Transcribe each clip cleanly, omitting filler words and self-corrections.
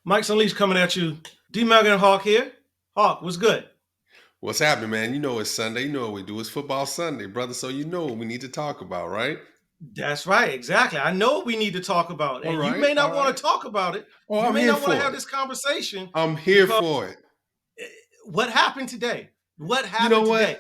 Mike's Unleashed coming at you. D-Melgan and Hawk here. Hawk, what's good? What's happening, man? You know it's Sunday. You know what we do. It's football Sunday, brother. So you know what we need to talk about, right? That's right, exactly. I know what we need to talk about, All and you right, may all not want right. to talk about it. Oh, You I'm may here not want to for have it. this conversation I'm here because for it. what happened today? What You know happened what? today?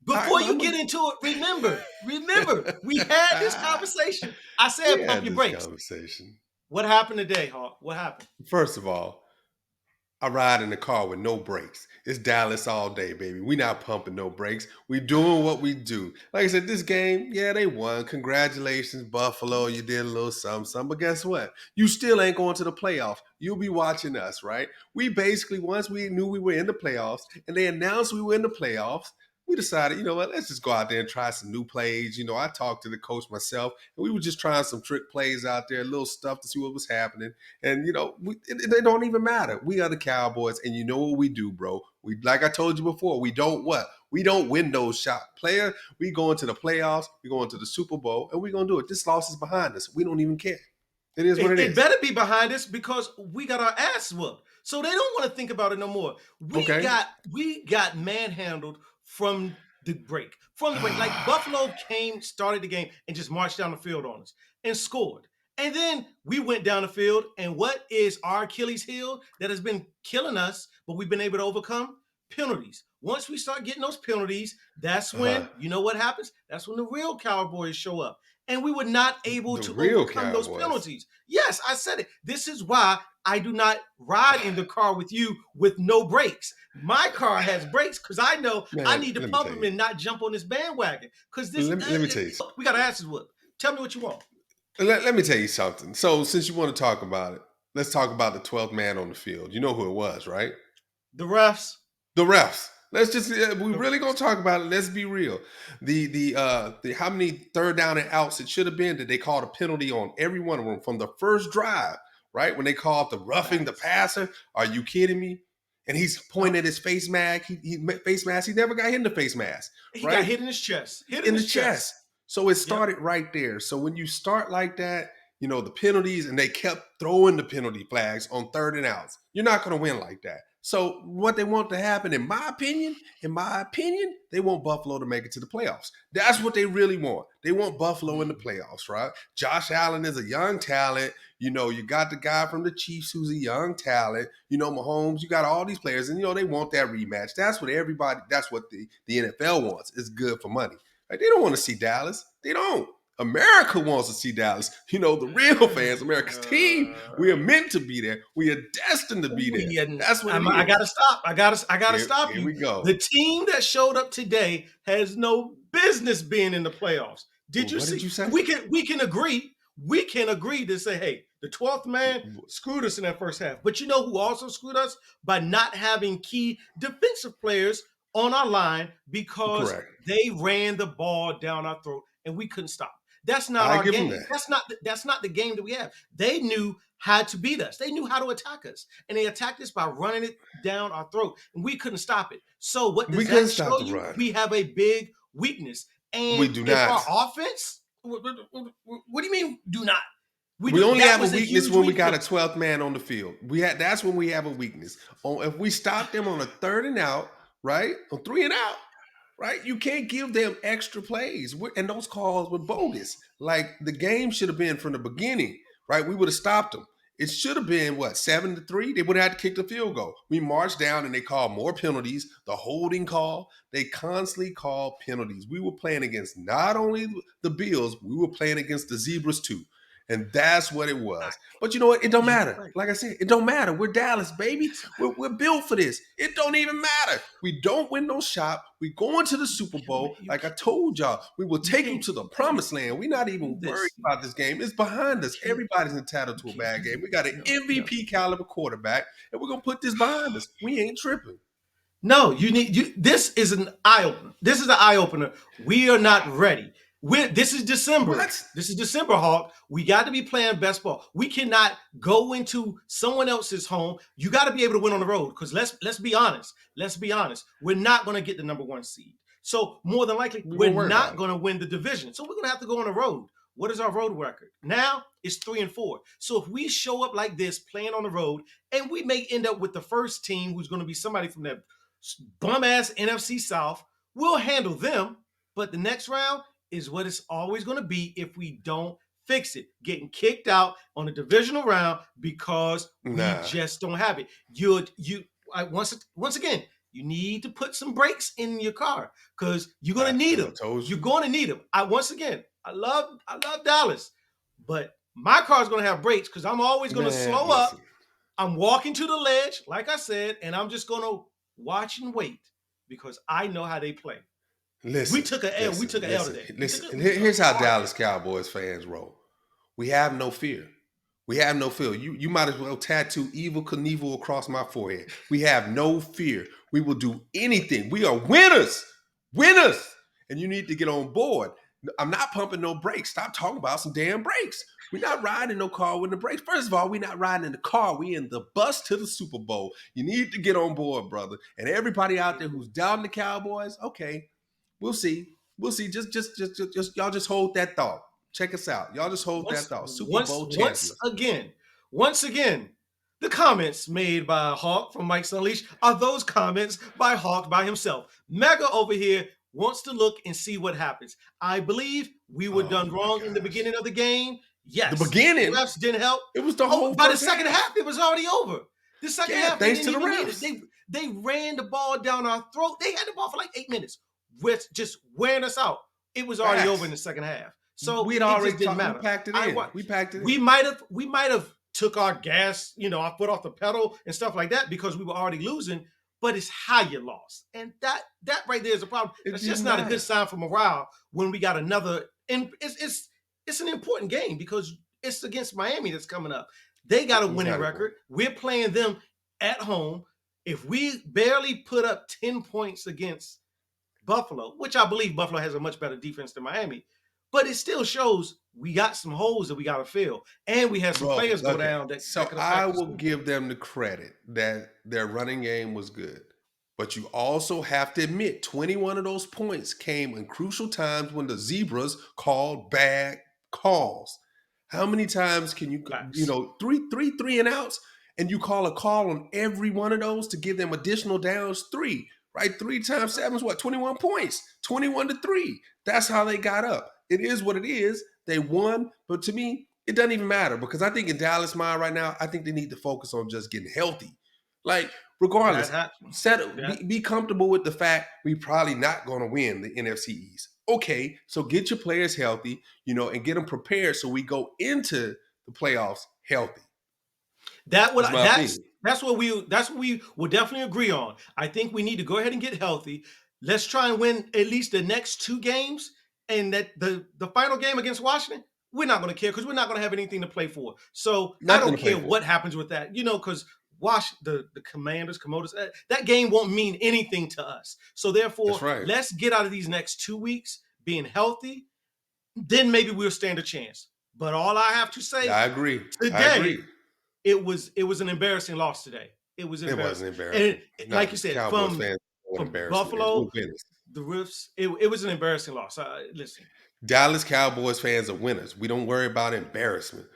Before you get into it, remember, we had this conversation. I said We pump had your this brakes. conversation. What happened today, Hawk? What happened? First of all, I ride in the car with no brakes. It's Dallas all day, baby. We not pumping no brakes. We doing what we do. Like I said, this game, yeah, they won. Congratulations, Buffalo. You did a little something, something. But guess what? You still ain't going to the playoffs. You'll be watching us, right? We basically, once we knew we were in the playoffs and they announced we were in the playoffs, we decided, you know what, let's just go out there and try some new plays. You know, I talked to the coach myself, and we were just trying some trick plays out there, little stuff to see what was happening. And you know, it don't even matter. We are the Cowboys, and you know what we do, bro. We, like I told you before, we don't what? We don't win those shot player. We go into the playoffs, we go into the Super Bowl, and we're gonna do it. This loss is behind us. We don't even care. It is what It, it it is. better be behind us because we got our ass whooped. So they don't want to think about it no more. We Okay. got we got manhandled from the break. From the break. Like Buffalo started the game and just marched down the field on us and scored. And then we went down the field, and what is our Achilles heel that has been killing us, but we've been able to overcome? Penalties. Once we start getting those penalties, that's Uh-huh. when, you know what happens? That's when the real Cowboys show up. And we were not able The to real overcome those Cowboys. penalties. Yes, I said it. This is why I do not ride in the car with you with no brakes. My car has brakes because I know I Man, need to let me pump tell them you. and not jump on this bandwagon. Because Let me tell you. we got our asses whooped. Tell me what you want. Let me tell you something. So, since you want to talk about it, let's talk about the 12th man on the field. You know who it was, right? The refs. The refs. Let's just we The really gonna refs. talk about it. Let's be real. The how many third down and outs it should have been that they called a penalty on every one of them from the first drive, right? When they called the roughing the Facts. passer. Are you kidding me? And he's pointing Nope. at his face mask. Face mask. He never got hit in the face mask, He got right? hit in his chest. Hit in In the his chest. chest. So it Yep. started right there. So when you start like that, you know, the penalties, and they kept throwing the penalty flags on third and outs. You're not going to win like that. So what they want to happen, in my opinion, they want Buffalo to make it to the playoffs. That's what they really want. They want Buffalo in the playoffs, right? Josh Allen is a young talent. You know, you got the guy from the Chiefs who's a young talent. You know, Mahomes, you got all these players, and you know, they want that rematch. That's what the NFL wants. It's good for money. Like, they don't want to see Dallas. They don't. America wants to see Dallas. You know, the real fans, America's team. We are meant to be there. We are destined to be there. That's what it I is. gotta stop. I gotta stop Here you. we go. The team that showed up today has no business being in the playoffs. Did you What did see? you say? We can agree. We can agree to say, hey, the 12th man screwed us in that first half. But you know who also screwed us? By not having key defensive players on our line because Correct. they ran the ball down our throat and we couldn't stop. That's not I our give them game. that. That's not the game that we have. They knew how to beat us. They knew how to attack us. And they attacked us by running it down our throat. And we couldn't stop it. So what We does couldn't that stop show the you? run. We have a big weakness. We And do if our not. offense, what do you mean do not? We We do. only That have a was a weakness huge when we got a weakness. 12th man on the field. That's when we have a weakness. If we stop them on a third and out, right? On three and out, right? You can't give them extra plays. And those calls were bogus. Like, the game should have been from the beginning, right? We would have stopped them. It should have been what, 7-3? They would have had to kick the field goal. We marched down and they called more penalties. The holding call, they constantly call penalties. We were playing against not only the Bills, we were playing against the Zebras too. And that's what it was. But you know what? It don't You're matter. right. Like I said, it don't matter. We're Dallas, baby. We're built for this. It don't even matter. We don't win no shop. We going to the Super Bowl. Like I told y'all, we will take you to the You can't promised land. We're not do even worried this. about this game. It's behind You us. can't. Everybody's entitled You to a can't bad do game. that. We got an No, no. MVP caliber quarterback, and we're gonna put this behind us. We ain't tripping. No, you need you. This is an eye opener. This is an eye opener. We are not ready. This is December. What? This is December, Hawk. We got to be playing best ball. We cannot go into someone else's home. You got to be able to win on the road. Because let's be honest. Let's be honest. We're not going to get the number one seed. So more than likely, We we're won't worry not about it. going to win the division. So we're going to have to go on the road. what is our road record? Now it's 3-4. So if we show up like this, playing on the road, and we may end up with the first team who's going to be somebody from that bum ass NFC South, we'll handle them. But the next round is what it's always going to be if we don't fix it. Getting kicked out on the divisional round because we just don't have it. Once again, you need to put some brakes in your car because you're gonna need them. You're gonna need them. I love Dallas, but my car's gonna have brakes because I'm always gonna slow up. I'm walking to the ledge, like I said, and I'm just gonna watch and wait because I know how they play. We took an L. We took an L today. Listen, here's how Dallas Cowboys fans roll. We have no fear. We have no fear. You might as well tattoo Evil Knievel across my forehead. We have no fear. We will do anything. We are winners. Winners. And you need to get on board. I'm not pumping no brakes. Stop talking about some damn brakes. We're not riding no car with the brakes. First of all, we're not riding in the car. We in the bus to the Super Bowl. You need to get on board, brother. And everybody out there who's doubting the Cowboys, okay, we'll see. We'll see. Just y'all just hold that thought. Check us out. Y'all just hold that thought. Super Bowl champions. Once again, the comments made by Hawk from Mike's Unleashed are those comments by Hawk by himself. Mega over here wants to look and see what happens. I believe we were done wrong in the beginning of the game. Yes. The beginning. The refs didn't help. It was the whole by the second half, it was already over. The second half, thanks to the refs. They ran the ball down our throat. They had the ball for like 8 minutes, with just wearing us out. It was already over in the second half. So we'd already didn't matter. We packed it in. We packed it in. We might have took our gas, our foot off the pedal and stuff like that because we were already losing. But it's how you lost, and that right there is a problem. It's just not a good sign for morale when we got another. And it's an important game because it's against Miami that's coming up. They got a winning record. We're playing them at home. If we barely put up 10 points against Buffalo, which I believe Buffalo has a much better defense than Miami, but it still shows we got some holes that we got to fill. And we had some players go down. So I will give them the credit that their running game was good. But you also have to admit 21 of those points came in crucial times when the Zebras called bad calls. How many times can you, three and outs, and you call a call on every one of those to give them additional downs? Three, right? 3 times 7 is what? 21 points. 21-3. That's how they got up. It is what it is. They won, but to me, it doesn't even matter because I think in Dallas' mind right now, I think they need to focus on just getting healthy. Like, regardless, be comfortable with the fact we probably not going to win the NFC East. Okay, so get your players healthy, and get them prepared so we go into the playoffs healthy. That's what we will definitely agree on. I think we need to go ahead and get healthy. Let's try and win at least the next 2 games. And that the final game against Washington, we're not going to care because we're not going to have anything to play for. So I don't care what happens with that, because the Commanders, that game won't mean anything to us. So therefore, let's get out of these next 2 weeks being healthy. Then maybe we'll stand a chance. But all I have to say, I agree. Today, it was an embarrassing loss today. It was embarrassing. And like you said, from Buffalo. The Riffs, it was an embarrassing loss. Listen. Dallas Cowboys fans are winners. We don't worry about embarrassment.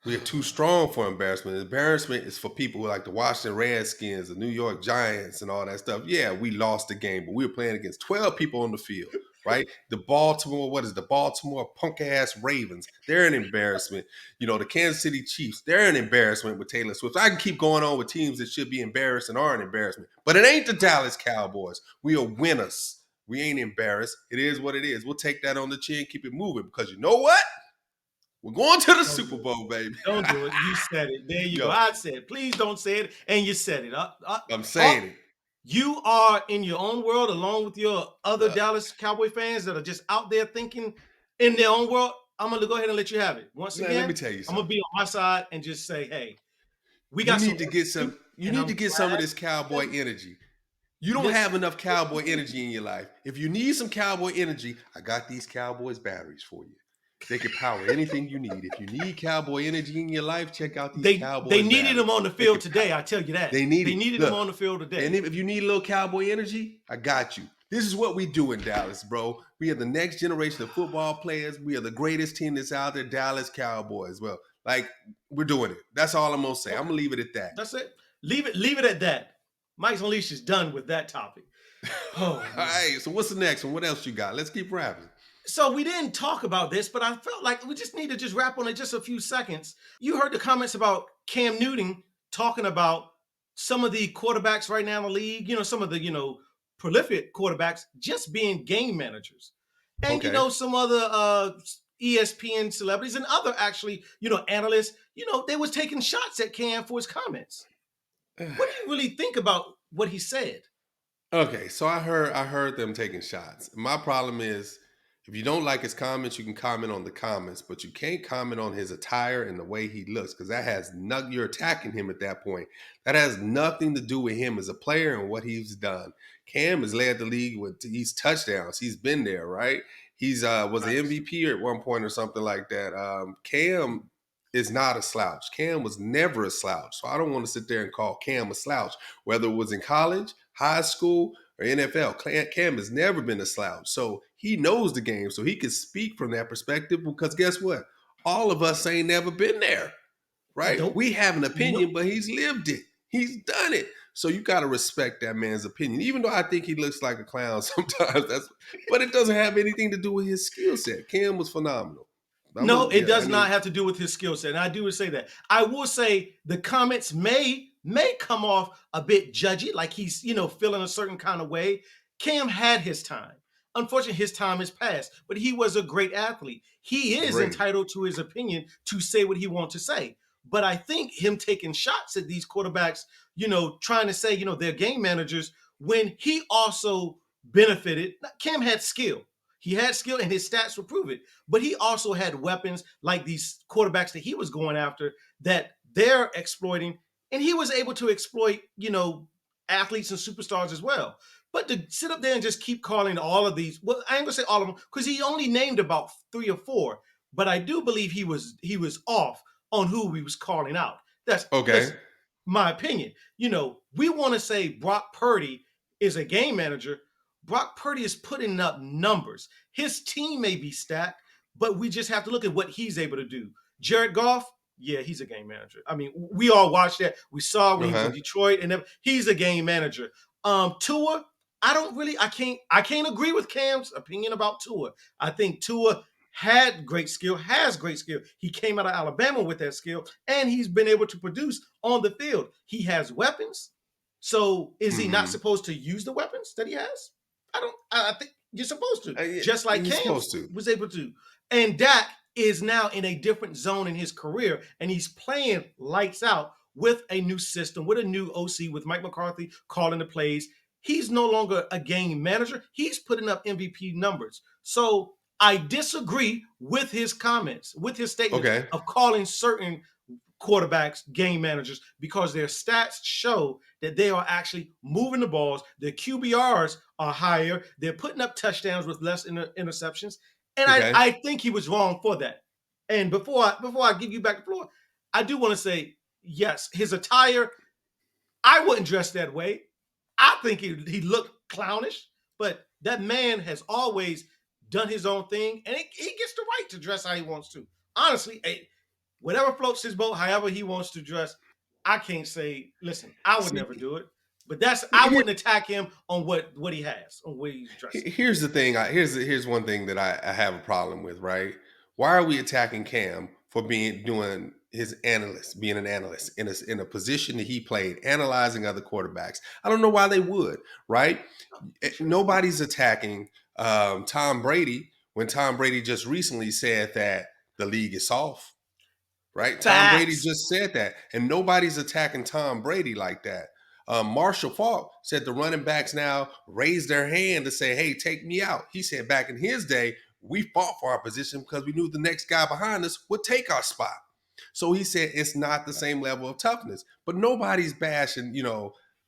We are too strong for embarrassment. Embarrassment is for people who like the Washington Redskins, the New York Giants, and all that stuff. Yeah, we lost the game, but we were playing against 12 people on the field, right? The Baltimore punk-ass Ravens, they're an embarrassment. The Kansas City Chiefs, they're an embarrassment with Taylor Swift. I can keep going on with teams that should be embarrassed and are an embarrassment, but it ain't the Dallas Cowboys. We are winners. We ain't embarrassed. It is what it is. We'll take that on the chin, keep it moving. Because you know what? We're going to the Super Bowl, baby. Don't do it. You said it. There you go. I said, please don't say it. And you said it. I'm saying it. You are in your own world along with your other Dallas Cowboy fans that are just out there thinking in their own world. I'm going to go ahead and let you have it. Once again, let me tell you something. I'm going to be on my side and just say, hey, we got You need to get some of this cowboy energy. You don't have enough cowboy energy in your life. If you need some cowboy energy, I got these Cowboys batteries for you. They can power anything you need. If you need cowboy energy in your life, check out these Cowboys batteries. They needed them on the field today, I tell you that. They needed them on the field today. And if you need a little cowboy energy, I got you. This is what we do in Dallas, bro. We are the next generation of football players. We are the greatest team that's out there, Dallas Cowboys. Well, like we're doing it. That's all I'm gonna say. I'm Okay, gonna leave it at that. that's it. Leave it at that. Mike's Unleashed is done with that topic. Oh All man. right. So what's the next one? What else you got? Let's keep rapping. So we didn't talk about this, but I felt like we just need to just wrap on it just a few seconds. You heard the comments about Cam Newton talking about some of the quarterbacks right now in the league, some of the, prolific quarterbacks just being game managers. And, Okay. some other ESPN celebrities and other actually, analysts, they was taking shots at Cam for his comments. What do you really think about what he said? Okay, so I heard them taking shots. My problem is if you don't like his comments, you can comment on the comments, but you can't comment on his attire and the way he looks because that has not you're attacking him at that point. That has nothing to do with him as a player and what he's done. Cam has led the league with these touchdowns. He's been there, right? He's was the Facts. MVP at one point or something like that. Cam is not a slouch. Cam was never a slouch. So I don't want to sit there and call Cam a slouch, whether it was in college, high school, or NFL. Cam has never been a slouch. So he knows the game. So he can speak from that perspective because guess what? All of us ain't never been there, right? Nope. We have an Nope. opinion, but he's lived it. He's done it. So you got to respect that man's opinion, even though I think he looks like a clown sometimes. But it doesn't have anything to do with his skill set. Cam was phenomenal. No, it Yeah, I does not need. have to do with his skill set. And I do say that. I will say the comments may come off a bit judgy, like he's, feeling a certain kind of way. Cam had his time. Unfortunately, his time has passed, but he was a great athlete. He is Agree. entitled to his opinion to say what he wants to say. But I think him taking shots at these quarterbacks, trying to say, they're game managers when he also benefited. Cam had skill. He had skill and his stats will prove it. But he also had weapons like these quarterbacks that he was going after that they're exploiting. And he was able to exploit, athletes and superstars as well. But to sit up there and just keep calling all of these, well, I ain't gonna say all of them because he only named about 3 or 4. But I do believe he was off on who he was calling out. That's Okay. listen, my opinion. We want to say Brock Purdy is a game manager. Brock Purdy is putting up numbers. His team may be stacked, but we just have to look at what he's able to do. Jared Goff, yeah, he's a game manager. I mean, we all watched that. We saw when he was in Uh-huh. Detroit, and he's a game manager. Tua, I can't agree with Cam's opinion about Tua. I think Tua had great skill, has great skill. He came out of Alabama with that skill, and he's been able to produce on the field. He has weapons. So is he not Hmm. supposed to use the weapons that he has? I think you're supposed to, Yeah, just like he's Cam supposed to. was able to. And Dak is now in a different zone in his career, and he's playing lights out with a new system, with a new OC, with Mike McCarthy calling the plays. He's no longer a game manager. He's putting up MVP numbers. So I disagree with his comments, with his statements Okay. of calling certain quarterbacks game managers because their stats show that they are actually moving the balls. Their QBRs are higher. They're putting up touchdowns with less interceptions. And I, Okay. I think he was wrong for that. And before I give you back the floor, I do want to say, yes, his attire, I wouldn't dress that way. I think he looked clownish, but that man has always done his own thing, and he gets the right to dress how he wants to. Honestly, whatever floats his boat, however he wants to dress, I can't say, listen, I would See, never do it. But I here, wouldn't attack him on what he has, on what he's dressing. here's the thing. Here's one thing that I have a problem with. Right? Why are we attacking Cam for doing his analyst, being an analyst in a position that he played, analyzing other quarterbacks? I don't know why they would. Right? Sure. Nobody's attacking Tom Brady when Tom Brady just recently said that the league is soft. Right? Tom Brady Facts. just said that, and nobody's attacking Tom Brady like that. Marshall Faulk said the running backs now raise their hand to say, "Hey, take me out." He said back in his day, we fought for our position because we knew the next guy behind us would take our spot. So he said it's not the same level of toughness, but nobody's bashing,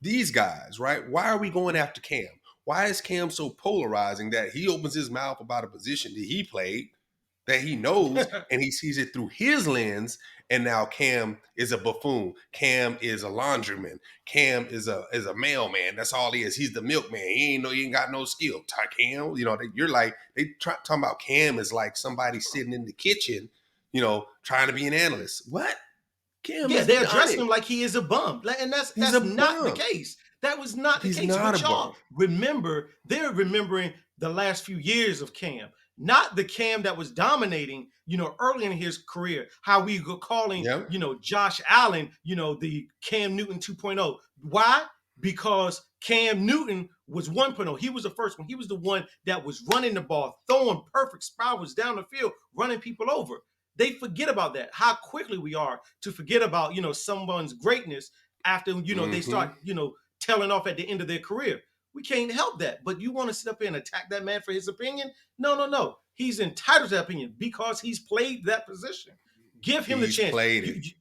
these guys, right? Why are we going after Cam? Why is Cam so polarizing that he opens his mouth about a position that he played, that he knows, and he sees it through his lens, and now Cam is a buffoon. Cam is a laundryman. Cam is a mailman. That's all he is. He's the milkman. He ain't got no skill. Cam, you're like talking about Cam is like somebody sitting in the kitchen, trying to be an analyst. What? Cam Yeah, has they done address him it. like he is a bum, and He's that's a not the bum. case. That was not the He's case. not a But y'all bum. remember, they're remembering the last few years of Cam, not the Cam that was dominating, early in his career. How we were calling, Yep. Josh Allen, the Cam Newton 2.0. Why? Because Cam Newton was 1.0. He was the first one. He was the one that was running the ball, throwing perfect spirals down the field, running people over. They forget about that. How quickly we are to forget about, someone's greatness after, they Mm-hmm. start, tailing off at the end of their career. We can't help that. But you want to sit up here and attack that man for his opinion? No, no, no. He's entitled to that opinion because he's played that position. Give him the He's chance. played You, it. you,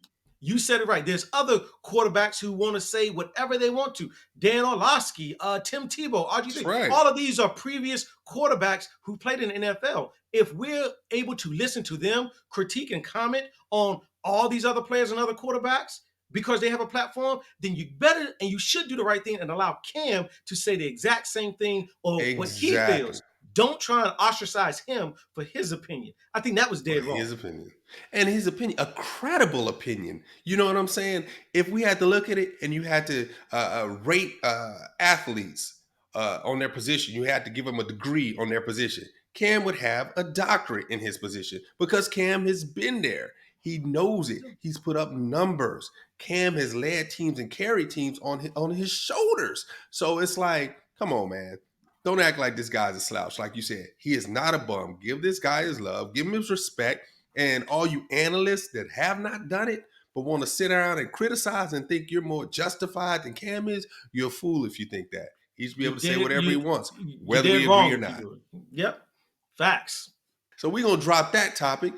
you said it right. There's other quarterbacks who want to say whatever they want to. Dan Orlovsky, Tim Tebow, That's RG3. right. All of these are previous quarterbacks who played in the NFL. If we're able to listen to them, critique and comment on all these other players and other quarterbacks because they have a platform, then you better and you should do the right thing and allow Cam to say the exact same thing or what he Exactly. feels. Don't try and ostracize him for his opinion. I think that was For dead wrong. his opinion. And his opinion, a credible opinion. You know what I'm saying? If we had to look at it and you had to rate athletes on their position, you had to give them a degree on their position. Cam would have a doctorate in his position because Cam has been there. He knows it. He's put up numbers. Cam has led teams and carried teams on his shoulders. So it's like, come on, man. Don't act like this guy's a slouch. Like you said, he is not a bum. Give this guy his love. Give him his respect. And all you analysts that have not done it but want to sit around and criticize and think you're more justified than Cam is, you're a fool if you think that. He should be You able to say did whatever he wants, you whether did we agree wrong or if you not. do it. Yep. Facts. So we're gonna drop that topic.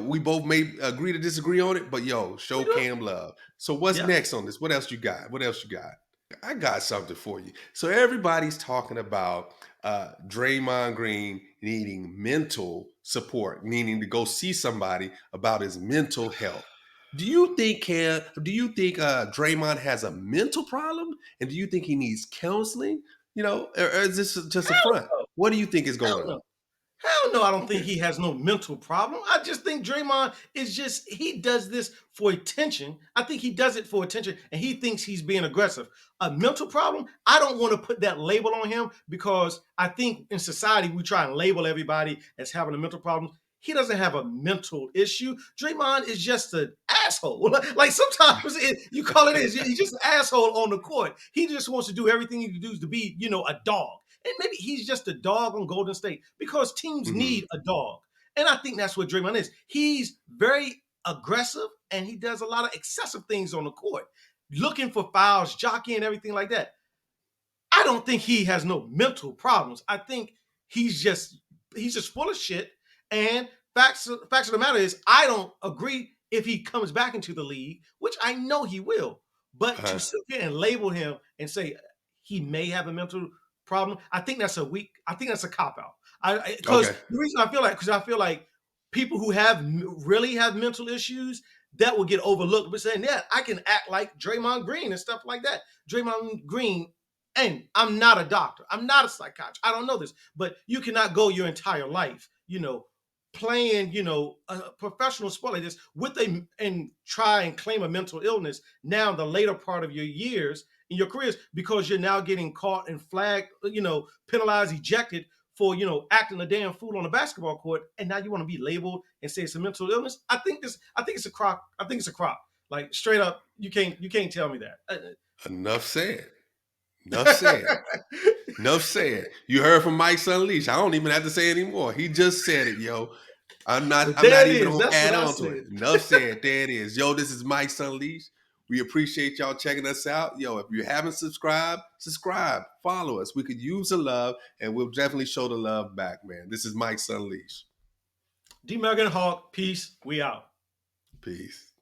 We both may agree to disagree on it, but yo, We show do it. Cam love. So what's Yep. next on this? What else you got? What else you got? I got something for you. So everybody's talking about Draymond Green needing mental support, meaning to go see somebody about his mental health. Do you think Cam? Do you think Draymond has a mental problem, and do you think he needs counseling? Or is this just a Hell front? no. What do you think is going Hell on? no. Hell no, I don't think Okay. he has no mental problem. I just think Draymond is just, he does this for attention. I think he does it for attention and he thinks he's being aggressive. A mental problem, I don't want to put that label on him because I think in society we try and label everybody as having a mental problem. He doesn't have a mental issue. Draymond is just an asshole. Like sometimes you call it is. He's just an asshole on the court. He just wants to do everything he can do to be, a dog. And maybe he's just a dog on Golden State because teams Hmm. need a dog. And I think that's what Draymond is. He's very aggressive and he does a lot of excessive things on the court, looking for fouls, jockeying, everything like that. I don't think he has no mental problems. I think he's just he's just full of shit. And facts of the matter is, I don't agree if he comes back into the league, which I know he will. But to Uh-huh. sit here and label him and say he may have a mental problem, I think that's a weak. I think that's a cop out. Because Okay. the reason I feel like people who really have mental issues that will get overlooked. But saying that I can act like Draymond Green and stuff like that. Draymond Green, and I'm not a doctor. I'm not a psychiatrist. I don't know this, but you cannot go your entire life, playing, a professional sport like this with and try and claim a mental illness now in the later part of your years in your careers because you're now getting caught and flagged, penalized, ejected for, acting a damn fool on a basketball court, and now you want to be labeled and say it's a mental illness. I think it's a crock. I think it's a crock. Like straight up, you can't tell me that. Enough said. Enough said. Enough said. You heard from Mike's Unleashed. I don't even have to say anymore. He just said it, yo. I'm not But I'm not there it even is. gonna That's what add I on to said. it. Enough said. There it is. Yo, this is Mike's Unleashed. We appreciate y'all checking us out. Yo, if you haven't subscribed, subscribe. Follow us. We could use the love, and we'll definitely show the love back, man. This is Mike's Unleashed. D. Megan Hawk, peace. We out. Peace.